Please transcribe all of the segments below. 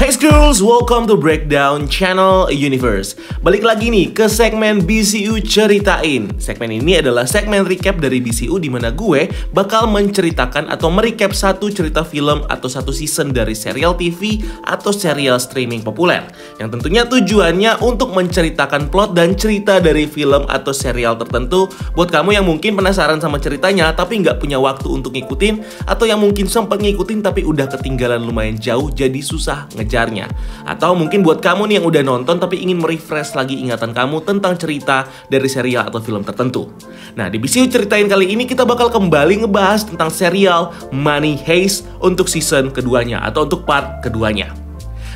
Hey schools, welcome to Breakdown Channel Universe. Balik lagi nih ke segmen BCU Ceritain. Segmen ini adalah segmen recap dari BCU di mana gue bakal menceritakan atau merecap satu cerita film atau satu season dari serial TV atau serial streaming populer. Yang tentunya tujuannya untuk menceritakan plot dan cerita dari film atau serial tertentu buat kamu yang mungkin penasaran sama ceritanya tapi nggak punya waktu untuk ngikutin, atau yang mungkin sempat ngikutin tapi udah ketinggalan lumayan jauh jadi susah ngejarnya. Atau mungkin buat kamu nih yang udah nonton tapi ingin merefresh lagi ingatan kamu tentang cerita dari serial atau film tertentu. Nah, di BCU Ceritain kali ini kita bakal kembali ngebahas tentang serial Money Heist untuk season keduanya atau untuk part keduanya.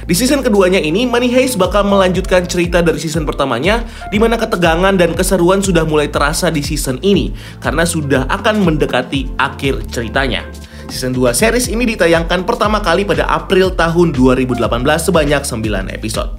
Di season keduanya ini, Money Heist bakal melanjutkan cerita dari season pertamanya, di mana ketegangan dan keseruan sudah mulai terasa di season ini karena sudah akan mendekati akhir ceritanya. Season 2 series ini ditayangkan pertama kali pada April tahun 2018 sebanyak 9 episode.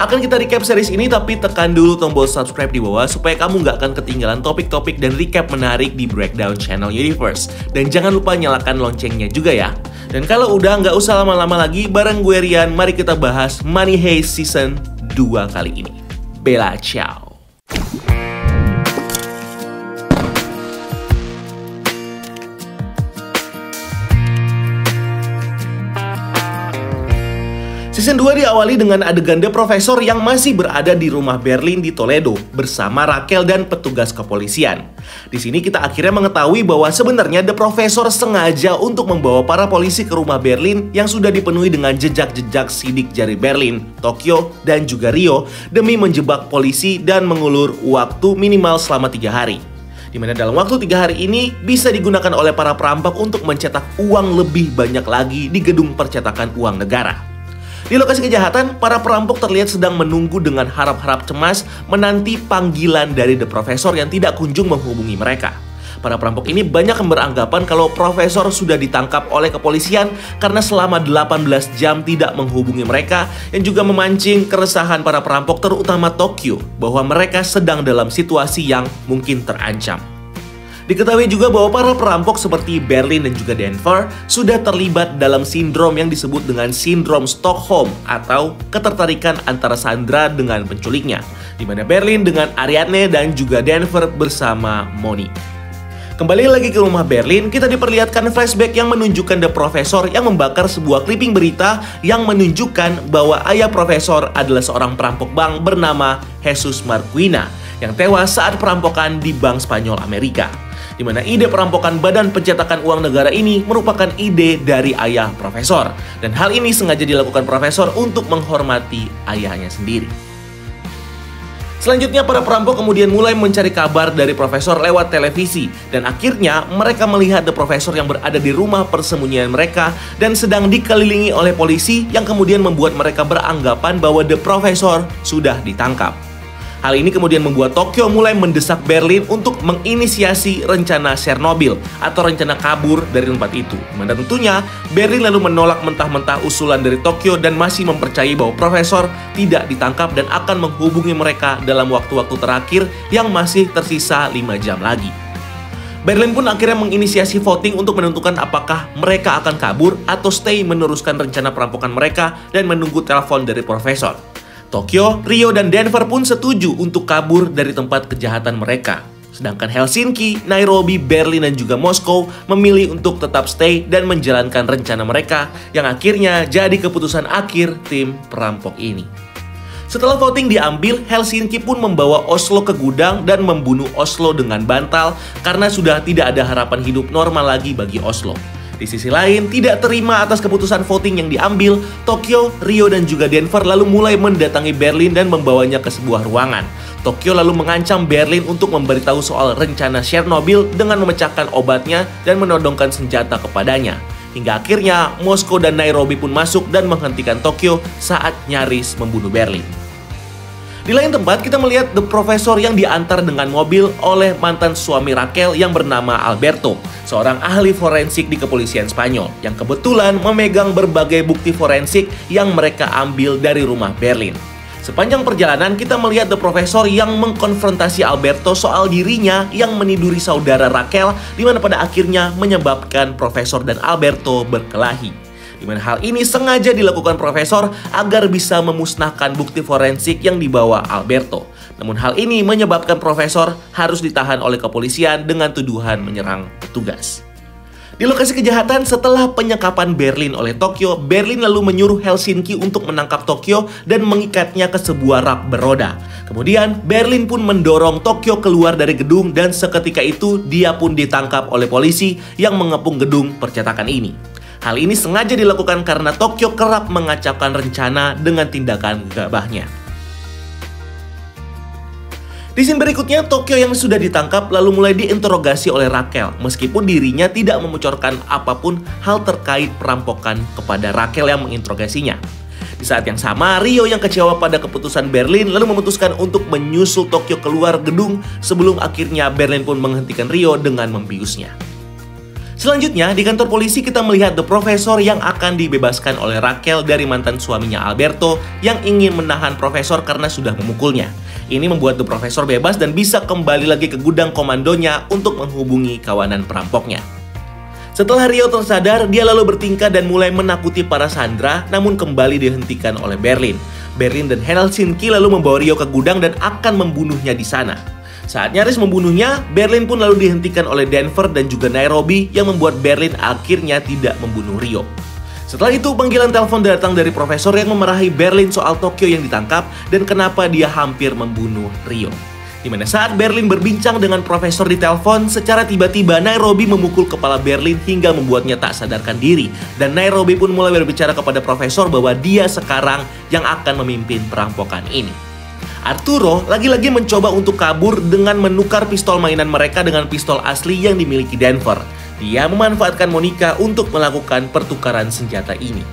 Akan kita recap series ini, tapi tekan dulu tombol subscribe di bawah supaya kamu nggak akan ketinggalan topik-topik dan recap menarik di Breakdown Channel Universe. Dan jangan lupa nyalakan loncengnya juga ya. Dan kalau udah nggak usah lama-lama lagi, bareng gue Rian, mari kita bahas Money Heist Season 2 kali ini. Bella ciao! Season 2 diawali dengan adegan The Professor yang masih berada di rumah Berlin di Toledo bersama Raquel dan petugas kepolisian. Di sini kita akhirnya mengetahui bahwa sebenarnya The Professor sengaja untuk membawa para polisi ke rumah Berlin yang sudah dipenuhi dengan jejak-jejak sidik jari Berlin, Tokyo, dan juga Rio demi menjebak polisi dan mengulur waktu minimal selama 3 hari. Di mana dalam waktu 3 hari ini bisa digunakan oleh para perampok untuk mencetak uang lebih banyak lagi di gedung percetakan uang negara. Di lokasi kejahatan, para perampok terlihat sedang menunggu dengan harap-harap cemas menanti panggilan dari The Professor yang tidak kunjung menghubungi mereka. Para perampok ini banyak yang beranggapan kalau Profesor sudah ditangkap oleh kepolisian karena selama 18 jam tidak menghubungi mereka, yang juga memancing keresahan para perampok terutama Tokyo bahwa mereka sedang dalam situasi yang mungkin terancam. Diketahui juga bahwa para perampok seperti Berlin dan juga Denver sudah terlibat dalam sindrom yang disebut dengan sindrom Stockholm atau ketertarikan antara Sandra dengan penculiknya, di mana Berlin dengan Ariadne dan juga Denver bersama Moni. Kembali lagi ke rumah Berlin, kita diperlihatkan flashback yang menunjukkan The Professor yang membakar sebuah clipping berita yang menunjukkan bahwa ayah Profesor adalah seorang perampok bank bernama Jesus Marquina yang tewas saat perampokan di Bank Spanyol Amerika. Di mana ide perampokan badan pencetakan uang negara ini merupakan ide dari ayah Profesor. Dan hal ini sengaja dilakukan Profesor untuk menghormati ayahnya sendiri. Selanjutnya para perampok kemudian mulai mencari kabar dari Profesor lewat televisi. Dan akhirnya mereka melihat The Professor yang berada di rumah persembunyian mereka dan sedang dikelilingi oleh polisi yang kemudian membuat mereka beranggapan bahwa The Professor sudah ditangkap. Hal ini kemudian membuat Tokyo mulai mendesak Berlin untuk menginisiasi rencana Chernobyl atau rencana kabur dari tempat itu. Dan tentunya Berlin lalu menolak mentah-mentah usulan dari Tokyo dan masih mempercayai bahwa Profesor tidak ditangkap dan akan menghubungi mereka dalam waktu-waktu terakhir yang masih tersisa 5 jam lagi. Berlin pun akhirnya menginisiasi voting untuk menentukan apakah mereka akan kabur atau stay meneruskan rencana perampokan mereka dan menunggu telepon dari Profesor. Tokyo, Rio, dan Denver pun setuju untuk kabur dari tempat kejahatan mereka. Sedangkan Helsinki, Nairobi, Berlin, dan juga Moskow memilih untuk tetap stay dan menjalankan rencana mereka yang akhirnya jadi keputusan akhir tim perampok ini. Setelah voting diambil, Helsinki pun membawa Oslo ke gudang dan membunuh Oslo dengan bantal karena sudah tidak ada harapan hidup normal lagi bagi Oslo. Di sisi lain, tidak terima atas keputusan voting yang diambil, Tokyo, Rio, dan juga Denver lalu mulai mendatangi Berlin dan membawanya ke sebuah ruangan. Tokyo lalu mengancam Berlin untuk memberitahu soal rencana Chernobyl dengan memecahkan obatnya dan menodongkan senjata kepadanya. Hingga akhirnya Moskow dan Nairobi pun masuk dan menghentikan Tokyo saat nyaris membunuh Berlin. Di lain tempat, kita melihat The Professor yang diantar dengan mobil oleh mantan suami Raquel yang bernama Alberto, seorang ahli forensik di kepolisian Spanyol, yang kebetulan memegang berbagai bukti forensik yang mereka ambil dari rumah Berlin. Sepanjang perjalanan, kita melihat The Professor yang mengkonfrontasi Alberto soal dirinya yang meniduri saudara Raquel, di mana pada akhirnya menyebabkan Profesor dan Alberto berkelahi. di mana hal ini sengaja dilakukan profesor agar bisa memusnahkan bukti forensik yang dibawa Alberto. Namun hal ini menyebabkan profesor harus ditahan oleh kepolisian dengan tuduhan menyerang petugas. Di lokasi kejahatan, setelah penyekapan Berlin oleh Tokyo, Berlin lalu menyuruh Helsinki untuk menangkap Tokyo dan mengikatnya ke sebuah rak beroda. Kemudian, Berlin pun mendorong Tokyo keluar dari gedung dan seketika itu dia pun ditangkap oleh polisi yang mengepung gedung percetakan ini. Hal ini sengaja dilakukan karena Tokyo kerap mengacaukan rencana dengan tindakan gegabahnya. Di scene berikutnya, Tokyo yang sudah ditangkap lalu mulai diinterogasi oleh Rachel, meskipun dirinya tidak membocorkan apapun hal terkait perampokan kepada Rachel yang menginterogasinya. Di saat yang sama, Rio yang kecewa pada keputusan Berlin lalu memutuskan untuk menyusul Tokyo keluar gedung sebelum akhirnya Berlin pun menghentikan Rio dengan membiusnya. Selanjutnya, di kantor polisi kita melihat The Professor yang akan dibebaskan oleh Rachel dari mantan suaminya Alberto yang ingin menahan Profesor karena sudah memukulnya. Ini membuat The Professor bebas dan bisa kembali lagi ke gudang komandonya untuk menghubungi kawanan perampoknya. Setelah Rio tersadar, dia lalu bertingkah dan mulai menakuti para sandera, namun kembali dihentikan oleh Berlin. Berlin dan Helsinki lalu membawa Rio ke gudang dan akan membunuhnya di sana. Saat nyaris membunuhnya, Berlin pun lalu dihentikan oleh Denver dan juga Nairobi yang membuat Berlin akhirnya tidak membunuh Rio. Setelah itu, panggilan telepon datang dari profesor yang memarahi Berlin soal Tokyo yang ditangkap dan kenapa dia hampir membunuh Rio. Di mana saat Berlin berbincang dengan profesor di telepon, secara tiba-tiba Nairobi memukul kepala Berlin hingga membuatnya tak sadarkan diri. Dan Nairobi pun mulai berbicara kepada profesor bahwa dia sekarang yang akan memimpin perampokan ini. Arturo lagi-lagi mencoba untuk kabur dengan menukar pistol mainan mereka dengan pistol asli yang dimiliki Denver. Dia memanfaatkan Monica untuk melakukan pertukaran senjata ini.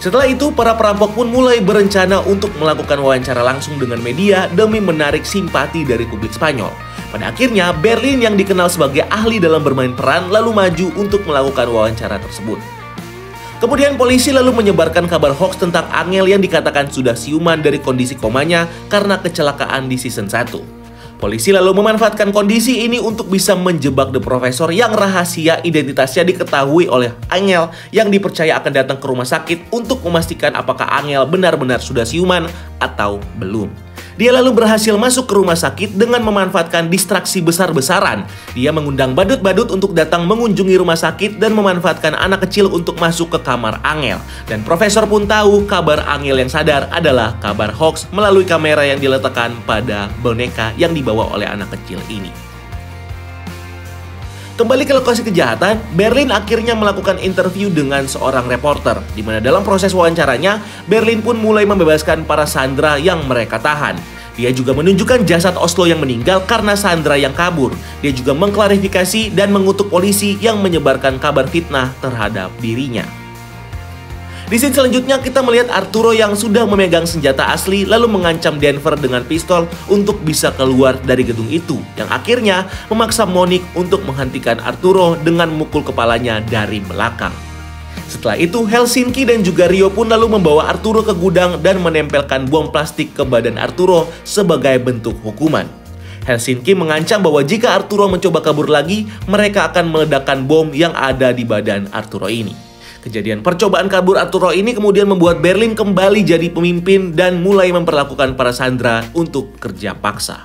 Setelah itu, para perampok pun mulai berencana untuk melakukan wawancara langsung dengan media demi menarik simpati dari publik Spanyol. Pada akhirnya, Berlin yang dikenal sebagai ahli dalam bermain peran lalu maju untuk melakukan wawancara tersebut. Kemudian polisi lalu menyebarkan kabar hoax tentang Angel yang dikatakan sudah siuman dari kondisi komanya karena kecelakaan di season 1. Polisi lalu memanfaatkan kondisi ini untuk bisa menjebak The Professor yang rahasia identitasnya diketahui oleh Angel yang dipercaya akan datang ke rumah sakit untuk memastikan apakah Angel benar-benar sudah siuman atau belum. Dia lalu berhasil masuk ke rumah sakit dengan memanfaatkan distraksi besar-besaran. Dia mengundang badut-badut untuk datang mengunjungi rumah sakit dan memanfaatkan anak kecil untuk masuk ke kamar Angel. Dan profesor pun tahu kabar Angel yang sadar adalah kabar hoax melalui kamera yang diletakkan pada boneka yang dibawa oleh anak kecil ini. Kembali ke lokasi kejahatan, Berlin akhirnya melakukan interview dengan seorang reporter, di mana dalam proses wawancaranya, Berlin pun mulai membebaskan para sandera yang mereka tahan. Dia juga menunjukkan jasad Oslo yang meninggal karena sandera yang kabur. Dia juga mengklarifikasi dan mengutuk polisi yang menyebarkan kabar fitnah terhadap dirinya. Di scene selanjutnya kita melihat Arturo yang sudah memegang senjata asli lalu mengancam Denver dengan pistol untuk bisa keluar dari gedung itu, yang akhirnya memaksa Monique untuk menghentikan Arturo dengan memukul kepalanya dari belakang. Setelah itu Helsinki dan juga Rio pun lalu membawa Arturo ke gudang dan menempelkan bom plastik ke badan Arturo sebagai bentuk hukuman. Helsinki mengancam bahwa jika Arturo mencoba kabur lagi, mereka akan meledakkan bom yang ada di badan Arturo ini. Kejadian percobaan kabur Arturo ini kemudian membuat Berlin kembali jadi pemimpin dan mulai memperlakukan para sandera untuk kerja paksa.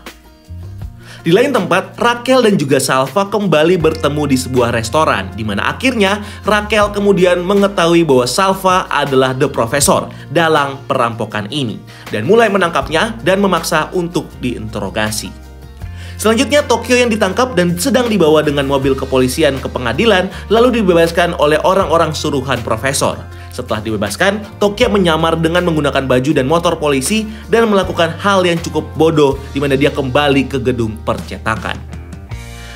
Di lain tempat, Rachel dan juga Salva kembali bertemu di sebuah restoran, di mana akhirnya Rachel kemudian mengetahui bahwa Salva adalah The Professor dalam perampokan ini, dan mulai menangkapnya dan memaksa untuk diinterogasi. Selanjutnya, Tokyo yang ditangkap dan sedang dibawa dengan mobil kepolisian ke pengadilan lalu dibebaskan oleh orang-orang suruhan profesor. Setelah dibebaskan, Tokyo menyamar dengan menggunakan baju dan motor polisi dan melakukan hal yang cukup bodoh di mana dia kembali ke gedung percetakan.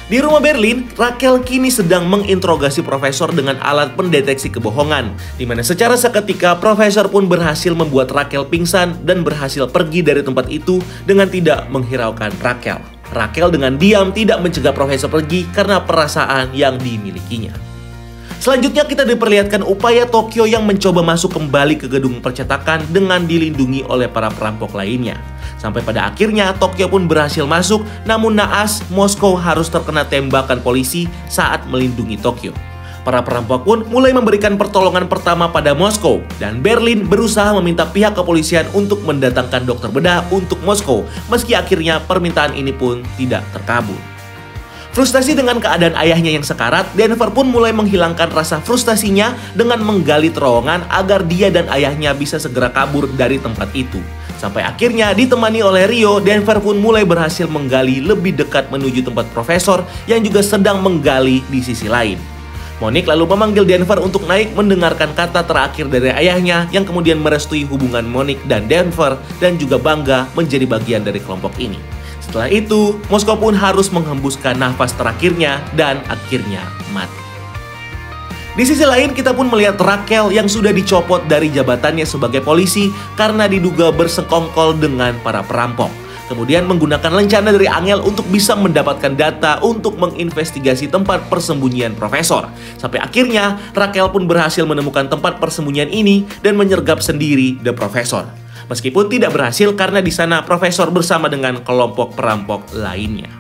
Di rumah Berlin, Rachel kini sedang menginterogasi profesor dengan alat pendeteksi kebohongan, di mana secara seketika profesor pun berhasil membuat Rachel pingsan dan berhasil pergi dari tempat itu dengan tidak menghiraukan Rachel. Rachel dengan diam tidak mencegah profesor pergi karena perasaan yang dimilikinya. Selanjutnya kita diperlihatkan upaya Tokyo yang mencoba masuk kembali ke gedung percetakan dengan dilindungi oleh para perampok lainnya. Sampai pada akhirnya Tokyo pun berhasil masuk, namun naas Moskow harus terkena tembakan polisi saat melindungi Tokyo. Para perampok pun mulai memberikan pertolongan pertama pada Moskow, dan Berlin berusaha meminta pihak kepolisian untuk mendatangkan dokter bedah untuk Moskow, meski akhirnya permintaan ini pun tidak terkabul. Frustasi dengan keadaan ayahnya yang sekarat, Denver pun mulai menghilangkan rasa frustasinya dengan menggali terowongan agar dia dan ayahnya bisa segera kabur dari tempat itu. Sampai akhirnya ditemani oleh Rio, Denver pun mulai berhasil menggali lebih dekat menuju tempat profesor yang juga sedang menggali di sisi lain. Monique lalu memanggil Denver untuk naik mendengarkan kata terakhir dari ayahnya yang kemudian merestui hubungan Monique dan Denver dan juga bangga menjadi bagian dari kelompok ini. Setelah itu, Moskow pun harus menghembuskan nafas terakhirnya dan akhirnya mati. Di sisi lain, kita pun melihat Rachel yang sudah dicopot dari jabatannya sebagai polisi karena diduga bersekongkol dengan para perampok. Kemudian menggunakan lencana dari Angel untuk bisa mendapatkan data untuk menginvestigasi tempat persembunyian profesor. Sampai akhirnya, Rachel pun berhasil menemukan tempat persembunyian ini dan menyergap sendiri The Professor. Meskipun tidak berhasil karena di sana profesor bersama dengan kelompok perampok lainnya.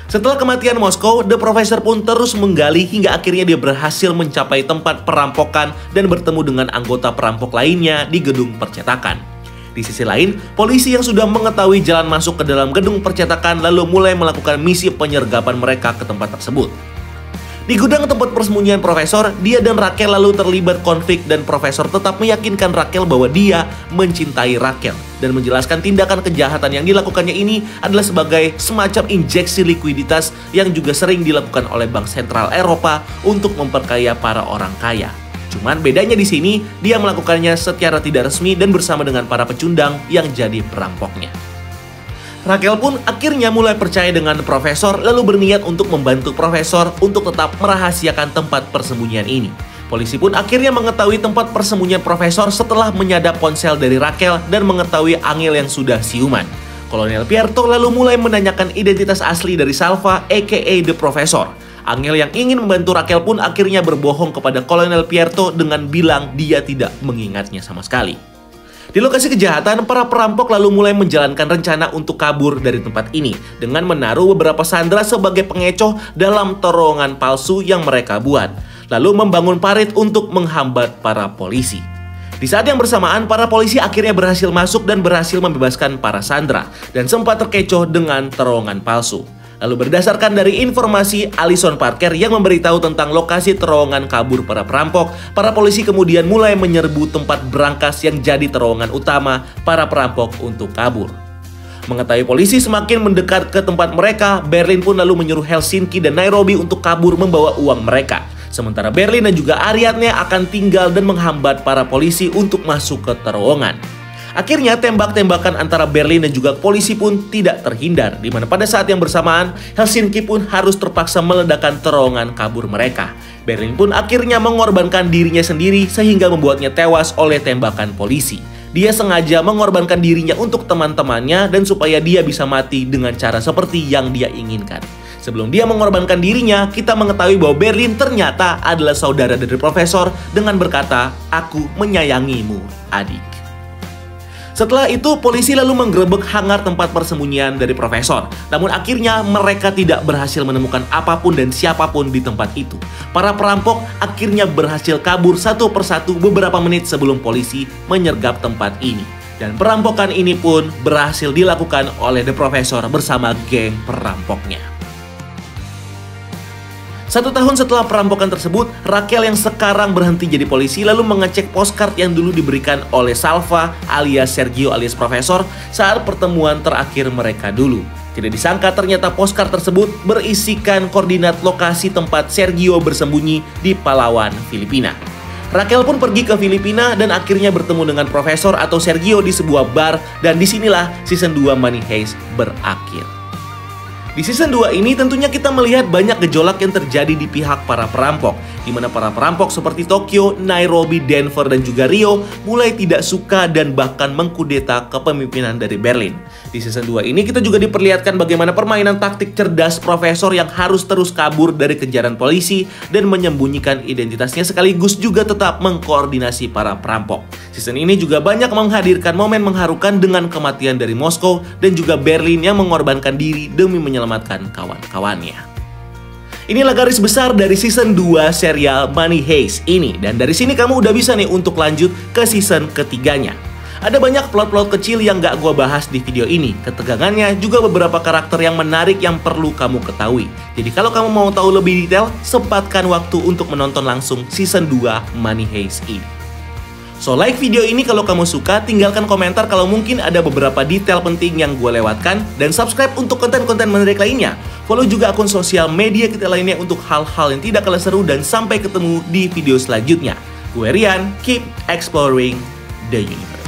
Setelah kematian Moskow, The Professor pun terus menggali hingga akhirnya dia berhasil mencapai tempat perampokan dan bertemu dengan anggota perampok lainnya di gedung percetakan. Di sisi lain, polisi yang sudah mengetahui jalan masuk ke dalam gedung percetakan lalu mulai melakukan misi penyergapan mereka ke tempat tersebut. Di gudang tempat persembunyian profesor, dia dan Rachel lalu terlibat konflik dan profesor tetap meyakinkan Rachel bahwa dia mencintai Rachel dan menjelaskan tindakan kejahatan yang dilakukannya ini adalah sebagai semacam injeksi likuiditas yang juga sering dilakukan oleh Bank Sentral Eropa untuk memperkaya para orang kaya. Cuman bedanya di sini, dia melakukannya secara tidak resmi dan bersama dengan para pecundang yang jadi perampoknya. Rachel pun akhirnya mulai percaya dengan profesor lalu berniat untuk membantu profesor untuk tetap merahasiakan tempat persembunyian ini. Polisi pun akhirnya mengetahui tempat persembunyian profesor setelah menyadap ponsel dari Rachel dan mengetahui Angel yang sudah siuman. Kolonel Pierto lalu mulai menanyakan identitas asli dari Salva aka The Professor. Angel yang ingin membantu Rachel pun akhirnya berbohong kepada Kolonel Pierto dengan bilang dia tidak mengingatnya sama sekali. Di lokasi kejahatan, para perampok lalu mulai menjalankan rencana untuk kabur dari tempat ini dengan menaruh beberapa sandera sebagai pengecoh dalam terowongan palsu yang mereka buat, lalu membangun parit untuk menghambat para polisi. Di saat yang bersamaan, para polisi akhirnya berhasil masuk dan berhasil membebaskan para sandera dan sempat terkecoh dengan terowongan palsu. Lalu berdasarkan dari informasi Alison Parker yang memberitahu tentang lokasi terowongan kabur para perampok, para polisi kemudian mulai menyerbu tempat berangkas yang jadi terowongan utama para perampok untuk kabur. Mengetahui polisi semakin mendekat ke tempat mereka, Berlin pun lalu menyuruh Helsinki dan Nairobi untuk kabur membawa uang mereka. Sementara Berlin dan juga Ariadne akan tinggal dan menghambat para polisi untuk masuk ke terowongan. Akhirnya tembak-tembakan antara Berlin dan juga polisi pun tidak terhindar, di mana pada saat yang bersamaan Helsinki pun harus terpaksa meledakkan terowongan kabur mereka. Berlin pun akhirnya mengorbankan dirinya sendiri sehingga membuatnya tewas oleh tembakan polisi. Dia sengaja mengorbankan dirinya untuk teman-temannya dan supaya dia bisa mati dengan cara seperti yang dia inginkan. Sebelum dia mengorbankan dirinya, kita mengetahui bahwa Berlin ternyata adalah saudara dari profesor dengan berkata, "Aku menyayangimu, adik." Setelah itu, polisi lalu menggerebek hangar tempat persembunyian dari profesor. Namun akhirnya mereka tidak berhasil menemukan apapun dan siapapun di tempat itu. Para perampok akhirnya berhasil kabur satu persatu beberapa menit sebelum polisi menyergap tempat ini. Dan perampokan ini pun berhasil dilakukan oleh The Professor bersama geng perampoknya. 1 tahun setelah perampokan tersebut, Rachel yang sekarang berhenti jadi polisi lalu mengecek postcard yang dulu diberikan oleh Salva alias Sergio alias Profesor saat pertemuan terakhir mereka dulu. Tidak disangka ternyata postcard tersebut berisikan koordinat lokasi tempat Sergio bersembunyi di Palawan, Filipina. Rachel pun pergi ke Filipina dan akhirnya bertemu dengan Profesor atau Sergio di sebuah bar, dan disinilah season 2 Money Heist berakhir. Di season 2 ini tentunya kita melihat banyak gejolak yang terjadi di pihak para perampok, di mana para perampok seperti Tokyo, Nairobi, Denver, dan juga Rio mulai tidak suka dan bahkan mengkudeta kepemimpinan dari Berlin. Di season 2 ini kita juga diperlihatkan bagaimana permainan taktik cerdas Profesor yang harus terus kabur dari kejaran polisi dan menyembunyikan identitasnya sekaligus juga tetap mengkoordinasi para perampok. Season ini juga banyak menghadirkan momen mengharukan dengan kematian dari Moskow dan juga Berlin yang mengorbankan diri demi menyelamatkan kawan-kawannya. Inilah garis besar dari season 2 serial Money Heist ini. Dan dari sini kamu udah bisa nih untuk lanjut ke season ketiganya. Ada banyak plot-plot kecil yang gak gua bahas di video ini. Ketegangannya juga beberapa karakter yang menarik yang perlu kamu ketahui. Jadi kalau kamu mau tahu lebih detail, sempatkan waktu untuk menonton langsung season 2 Money Heist ini. So like video ini kalau kamu suka, tinggalkan komentar kalau mungkin ada beberapa detail penting yang gue lewatkan, dan subscribe untuk konten-konten menarik lainnya. Follow juga akun sosial media kita lainnya untuk hal-hal yang tidak kalah seru, dan sampai ketemu di video selanjutnya. Gue Rian, keep exploring the universe.